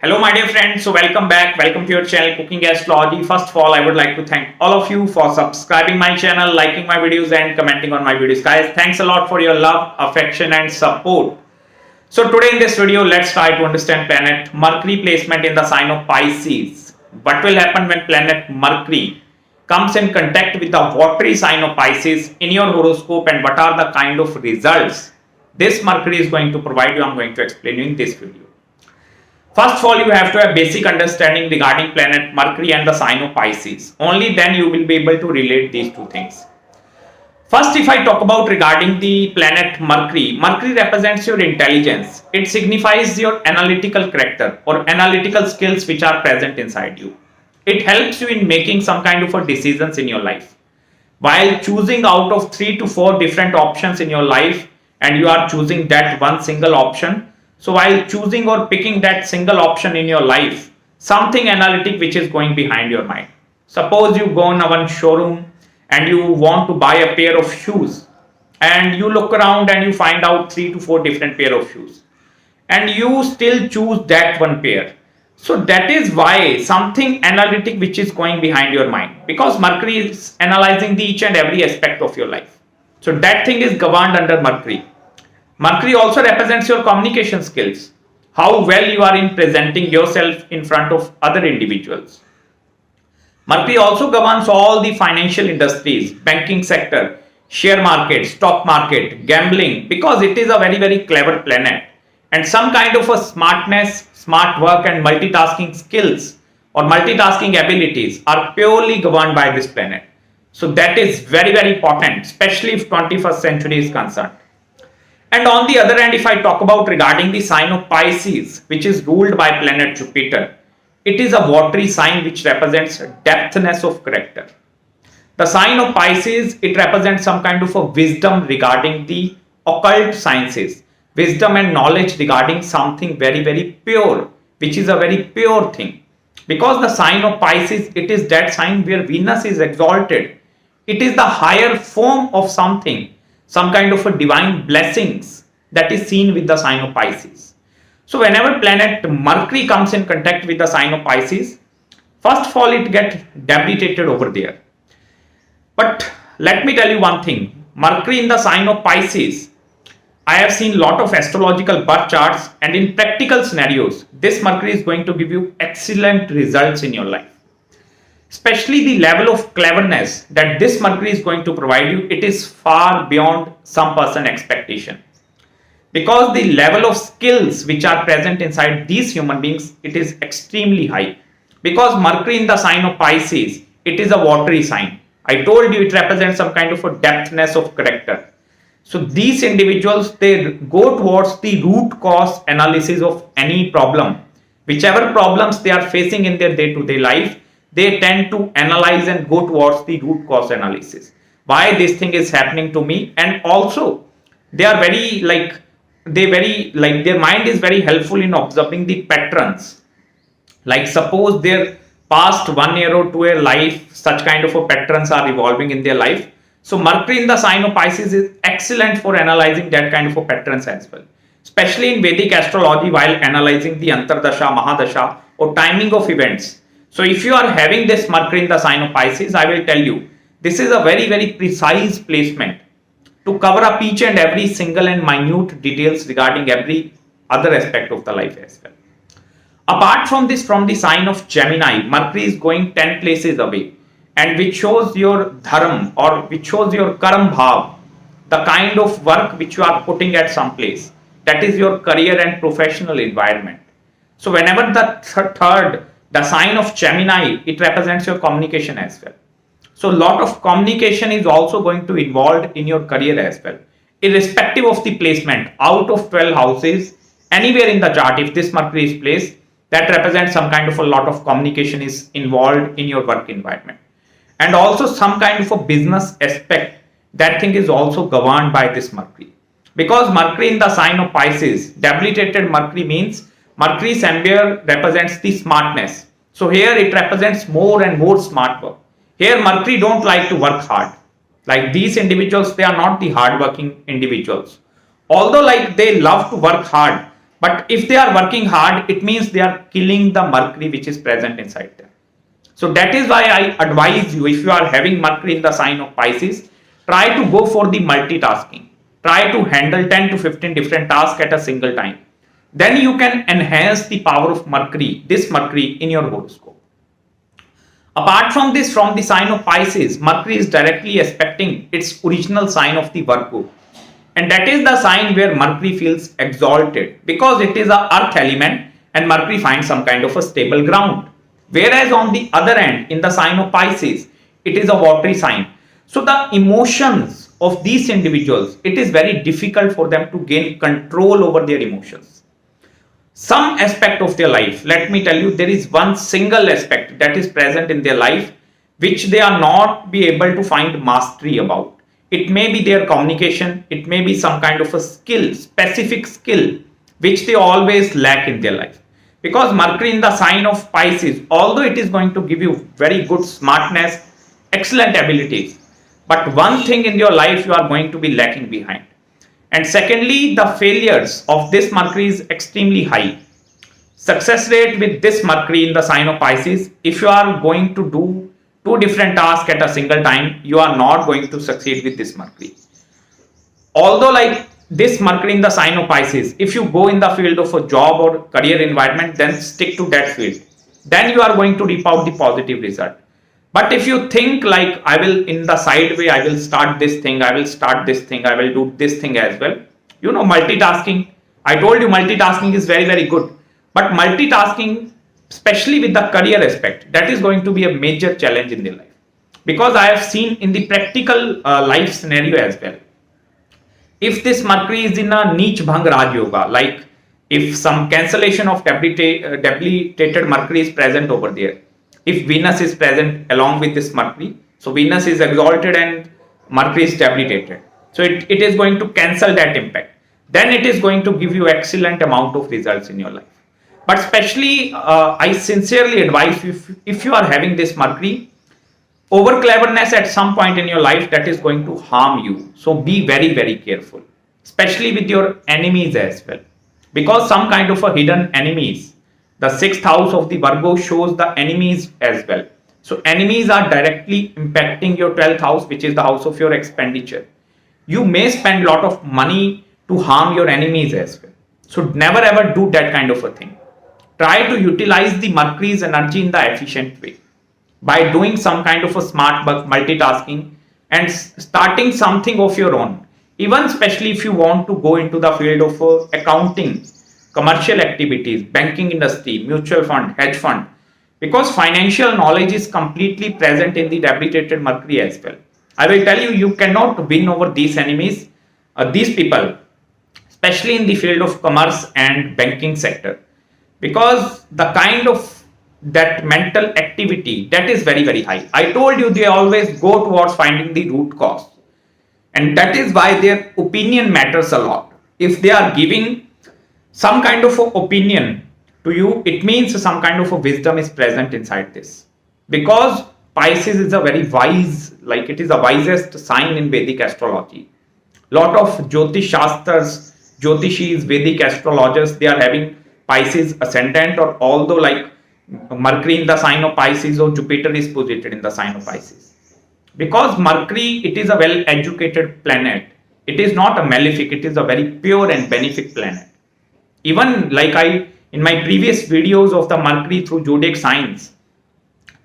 Hello my dear friends, so welcome back, welcome to your channel Cooking Astrology. First of all, I would like to thank all of you for subscribing my channel, liking my videos and commenting on my videos. Guys, thanks a lot for your love, affection and support. So today in this video, let's try to understand planet Mercury placement in the sign of Pisces. What will happen when planet Mercury comes in contact with the watery sign of Pisces in your horoscope, and what are the kind of results this Mercury is going to provide you? I'm going to explain you in this video. First of all, you have to have basic understanding regarding planet Mercury and the sign of Pisces. Only then you will be able to relate these two things. First, if I talk about regarding the planet Mercury, Mercury represents your intelligence. It signifies your analytical character or analytical skills which are present inside you. It helps you in making some kind of a decisions in your life. While choosing out of 3 to 4 different options in your life, and you are choosing that one single option, so while choosing or picking that single option in your life, something analytic which is going behind your mind. Suppose you go in one showroom and you want to buy a pair of shoes, and you look around and you find out 3 to 4 different pair of shoes, and you still choose that one pair. So that is why something analytic which is going behind your mind, because Mercury is analyzing the each and every aspect of your life. So that thing is governed under Mercury. Mercury also represents your communication skills, how well you are in presenting yourself in front of other individuals. Mercury also governs all the financial industries, banking sector, share market, stock market, gambling, because it is a very clever planet, and some kind of a smartness, smart work and multitasking skills or multitasking abilities are purely governed by this planet. So that is very important, especially if 21st century is concerned. And on the other hand, if I talk about regarding the sign of Pisces, which is ruled by planet Jupiter, it is a watery sign which represents depthness of character. The sign of Pisces, it represents some kind of a wisdom regarding the occult sciences, wisdom and knowledge regarding something very pure, which is a very pure thing. Because the sign of Pisces, it is that sign where Venus is exalted. It is the higher form of something, some kind of a divine blessings that is seen with the sign of Pisces. So whenever planet Mercury comes in contact with the sign of Pisces, first of all it gets debilitated over there. But let me tell you one thing, Mercury in the sign of Pisces, I have seen lot of astrological birth charts, and in practical scenarios, this Mercury is going to give you excellent results in your life. Especially the level of cleverness that this Mercury is going to provide you, it is far beyond some person expectation. Because the level of skills which are present inside these human beings, it is extremely high. Because Mercury in the sign of Pisces, it is a watery sign. I told you it represents some kind of a depthness of character. So these individuals, they go towards the root cause analysis of any problem. Whichever problems they are facing in their day-to-day life, they tend to analyze and go towards the root cause analysis. Why this thing is happening to me, and also they are their mind is very helpful in observing the patterns. Like suppose their past 1 year or 2 year life, such kind of a patterns are evolving in their life. So Mercury in the sign of Pisces is excellent for analyzing that kind of a patterns as well. Especially in Vedic Astrology, while analyzing the Antardasha, Mahadasha or timing of events. So if you are having this Mercury in the sign of Pisces, I will tell you, this is a very precise placement to cover up each and every single and minute details regarding every other aspect of the life as well. Apart from this, from the sign of Gemini, Mercury is going 10 places away, and which shows your dharma or which shows your karam bhav, the kind of work which you are putting at some place. That is your career and professional environment. So whenever the sign of Gemini, it represents your communication as well. So a lot of communication is also going to involved in your career as well. Irrespective of the placement, out of 12 houses, anywhere in the chart, if this Mercury is placed, that represents some kind of a lot of communication is involved in your work environment. And also some kind of a business aspect, that thing is also governed by this Mercury. Because Mercury in the sign of Pisces, debilitated Mercury means Mercury somewhere represents the smartness. So here it represents more and more smart work. Here Mercury don't like to work hard. Like these individuals, they are not the hard working individuals. Although like they love to work hard, But if they are working hard, it means they are killing the Mercury which is present inside them. So that is why I advise you, if you are having Mercury in the sign of Pisces, try to go for the multitasking. Try to handle 10 to 15 different tasks at a single time. Then you can enhance the power of Mercury, this Mercury in your horoscope. Apart from this, from the sign of Pisces, Mercury is directly aspecting its original sign of the Virgo. And that is the sign where Mercury feels exalted because it is a earth element and Mercury finds some kind of a stable ground. Whereas on the other end, in the sign of Pisces, it is a watery sign. So the emotions of these individuals, it is very difficult for them to gain control over their emotions. Some aspect of their life, let me tell you, there is one single aspect that is present in their life which they are not be able to find mastery about. It may be their communication, it may be some kind of a skill, specific skill which they always lack in their life. Because Mercury in the sign of Pisces, although it is going to give you very good smartness, excellent abilities, but one thing in your life you are going to be lacking behind. And secondly, the failures of this Mercury is extremely high. Success rate with this Mercury in the sign of Pisces, if you are going to do two different tasks at a single time, you are not going to succeed with this Mercury. Although like this Mercury in the sign of Pisces, if you go in the field of a job or career environment, then stick to that field. Then you are going to reap out the positive result. But if you think like, I will in the side way, I will start this thing, I will start this thing, I will do this thing as well. You know, multitasking. I told you multitasking is very, very good. But multitasking, especially with the career aspect, that is going to be a major challenge in their life. Because I have seen in the practical life scenario as well. If this Mercury is in a Neech Bhang Raj Yoga, like if some cancellation of debilitated Mercury is present over there, if Venus is present along with this Mercury, so Venus is exalted and Mercury is debilitated. So it is going to cancel that impact. Then it is going to give you excellent amount of results in your life. But especially, I sincerely advise you, if you are having this Mercury, over cleverness at some point in your life, that is going to harm you. So be very, very careful, especially with your enemies as well. Because some kind of a hidden enemies, the 6th house of the Virgo shows the enemies as well. So enemies are directly impacting your 12th house, which is the house of your expenditure. You may spend a lot of money to harm your enemies as well. So never ever do that kind of a thing. Try to utilize the Mercury's energy in the efficient way by doing some kind of a smart multitasking and starting something of your own. Even especially if you want to go into the field of accounting, commercial activities, banking industry, mutual fund, hedge fund, because financial knowledge is completely present in the debilitated Mercury as well. I will tell you, you cannot win over these enemies, these people, especially in the field of commerce and banking sector, because the kind of that mental activity that is very, very high. I told you they always go towards finding the root cause, and that is why their opinion matters a lot. If they are giving some kind of opinion to you, it means some kind of a wisdom is present inside this. Because Pisces is a very wise, like it is the wisest sign in Vedic astrology. Lot of Jyotish Shastras, Jyotishis, Vedic astrologers, they are having Pisces ascendant, or although like Mercury in the sign of Pisces or Jupiter is posited in the sign of Pisces. Because Mercury, it is a well educated planet. It is not a malefic, it is a very pure and benefic planet. Even like in my previous videos of the Mercury through zodiac signs,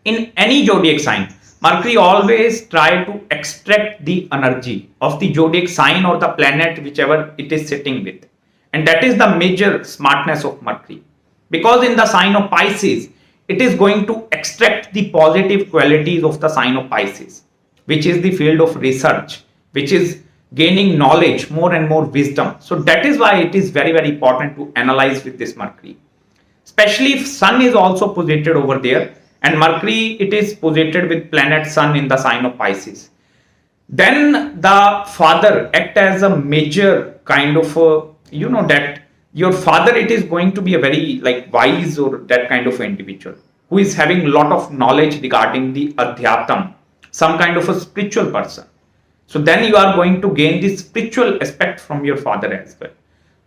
in any zodiac sign, Mercury always try to extract the energy of the zodiac sign or the planet whichever it is sitting with. And that is the major smartness of Mercury. Because in the sign of Pisces, it is going to extract the positive qualities of the sign of Pisces, which is the field of research, which is gaining knowledge, more and more wisdom. So that is why it is very, very important to analyze with this Mercury. Especially if Sun is also posited over there, and Mercury, it is posited with planet Sun in the sign of Pisces. Then the father act as a major kind of that your father, it is going to be a very like wise or that kind of individual who is having a lot of knowledge regarding the adhyatam, some kind of a spiritual person. So then you are going to gain this spiritual aspect from your father as well.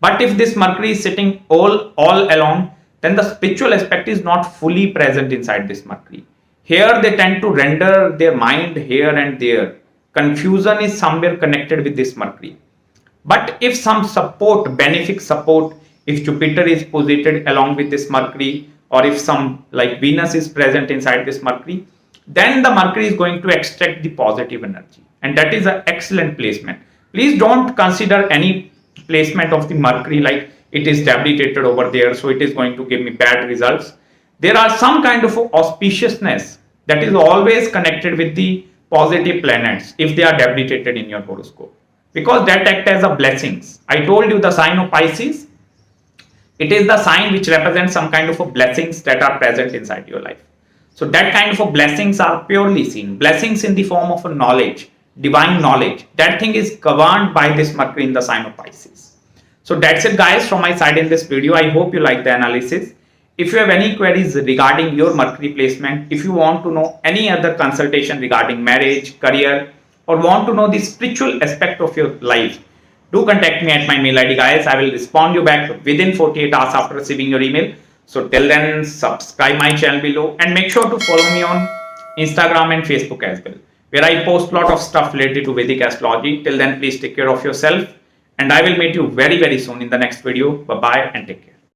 But if this Mercury is sitting all alone, then the spiritual aspect is not fully present inside this Mercury. Here they tend to render their mind here and there. Confusion is somewhere connected with this Mercury. But if some support, benefic support, if Jupiter is posited along with this Mercury, or if some like Venus is present inside this Mercury, then the Mercury is going to extract the positive energy. And that is an excellent placement. Please don't consider any placement of the Mercury like it is debilitated over there, so it is going to give me bad results. There are some kind of auspiciousness that is always connected with the positive planets if they are debilitated in your horoscope, because that act as a blessings. I told you the sign of Pisces, it is the sign which represents some kind of a blessings that are present inside your life. So that kind of a blessings are purely seen. Blessings in the form of a knowledge, divine knowledge. That thing is governed by this Mercury in the sign of Pisces. So that's it guys from my side in this video. I hope you like the analysis. If you have any queries regarding your Mercury placement, if you want to know any other consultation regarding marriage, career, or want to know the spiritual aspect of your life, do contact me at my mail ID guys. I will respond you back within 48 hours after receiving your email. So till then, subscribe my channel below and make sure to follow me on Instagram and Facebook as well, where I post a lot of stuff related to Vedic Astrology. Till then, please take care of yourself and I will meet you very soon in the next video. Bye bye and take care.